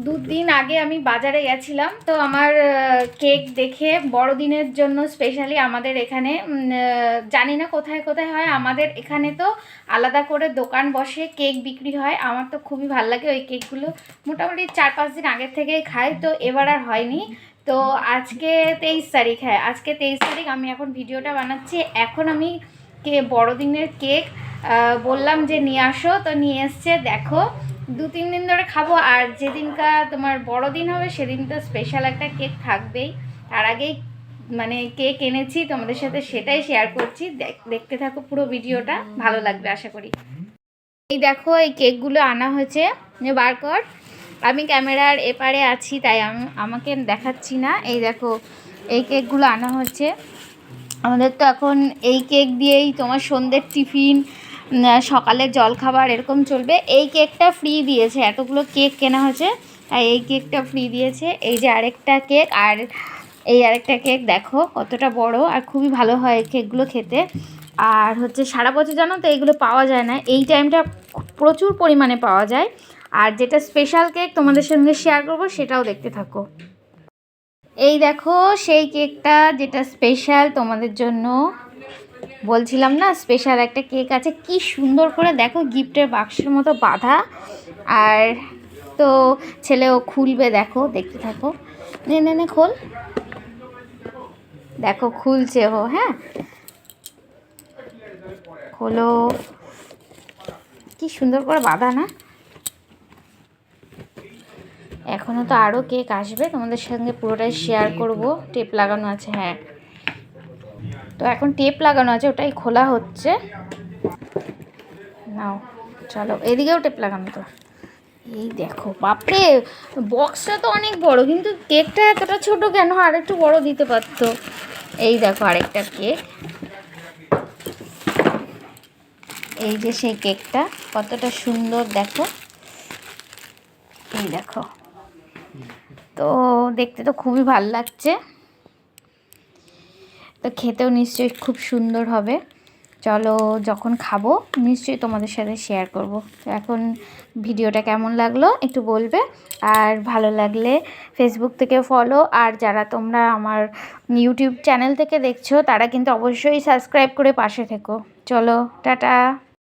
দুদিন আগে আমি বাজারে গেছিলাম, তো আমার কেক দেখে বড়দিনের জন্য স্পেশালি আমাদের এখানে জানি না কোথায় কোথায় হয়, আমাদের এখানে তো আলাদা করে দোকান বসে কেক বিক্রি হয়। আমার তো খুবই ভালো লাগে ওই কেকগুলো, মোটামুটি 4-5 দিন আগের থেকেই খাই, তো এবার আর হয়নি। তো আজকে 23 তারিখ, হ্যাঁ আজকে 23 তারিখ, আমি এখন ভিডিওটা বানাচ্ছি। এখন আমি বড়দিনের কেক বললাম যে নিয়ে আসো, তো নিয়ে এসছে। দেখো 2-3 দিন ধরে খাবো, আর যেদিনকা তোমার বড়দিন হবে সেদিন তো স্পেশাল একটা কেক থাকবেই। তার আগেই মানে কেক এনেছি তোমাদের সাথে, সেটাই শেয়ার করছি। দেখতে থাকো পুরো ভিডিওটা, ভালো লাগবে আশা করি। এই দেখো এই কেকগুলো আনা হয়েছে, বার কর। আমি ক্যামেরার এপারে আছি তাই আমাকে দেখাচ্ছি না। এই দেখো এই কেকগুলো আনা হচ্ছে। আমাদের তো এখন এই কেক দিয়েই তোমার সন্ধ্যের টিফিন, সকালের জলখাবার এরকম চলবে। এই কেকটা ফ্রি দিয়েছে, এতগুলো কেক কেনা হয়েছে তাই এই কেকটা ফ্রি দিয়েছে। এই যে আরেকটা কেক, আর এই আরেকটা কেক দেখো কতটা বড়, আর খুবই ভালো হয় এই কেকগুলো খেতে। আর হচ্ছে সারা বছর জানো তো এইগুলো পাওয়া যায় না, এই টাইমটা প্রচুর পরিমাণে পাওয়া যায়। আর যেটা স্পেশাল কেক তোমাদের সঙ্গে শেয়ার করবো সেটাও দেখতে থাকো। এই দেখো সেই কেকটা যেটা স্পেশাল তোমাদের জন্য, বলছিলাম না স্পেশাল একটা কেক আছে। কি সুন্দর করে দেখো গিফটের বাক্সের মতো বাঁধা, আর তো ছেলেও খুলবে, দেখো দেখতে থাকো। নে নে নে খোল, দেখো খুলছে ও। হ্যাঁ খোলো, কি সুন্দর করে বাঁধা না। এখনও তো আরও কেক আসবে, তোমাদের সঙ্গে পুরোটাই শেয়ার করব। টেপ লাগানো আছে, হ্যাঁ তো এখন টেপ লাগানো আছে, ওটাই খোলা হচ্ছে। নাও চলো, এদিকেও টেপ লাগানো তো। এই দেখো বাপরে, বক্সটা তো অনেক বড়, কিন্তু কেকটা এতটা ছোট কেন, আর একটু বড় দিতে পারতো। এই দেখো আরেকটা কেক, এই যে সেই কেকটা কতটা সুন্দর দেখো। এই দেখো, তো দেখতে তো খুবই ভালো লাগছে, তো খেতেও নিশ্চয়ই খুব সুন্দর হবে। চলো যখন খাবো নিশ্চয়ই তোমাদের সাথে শেয়ার করব। তো এখন ভিডিওটা কেমন লাগলো একটু বলবে, আর ভালো লাগলে ফেসবুক থেকে ফলো, আর যারা তোমরা আমার ইউটিউব চ্যানেল থেকে দেখছো তারা কিন্তু অবশ্যই সাবস্ক্রাইব করে পাশে থেকো। চলো টাটা।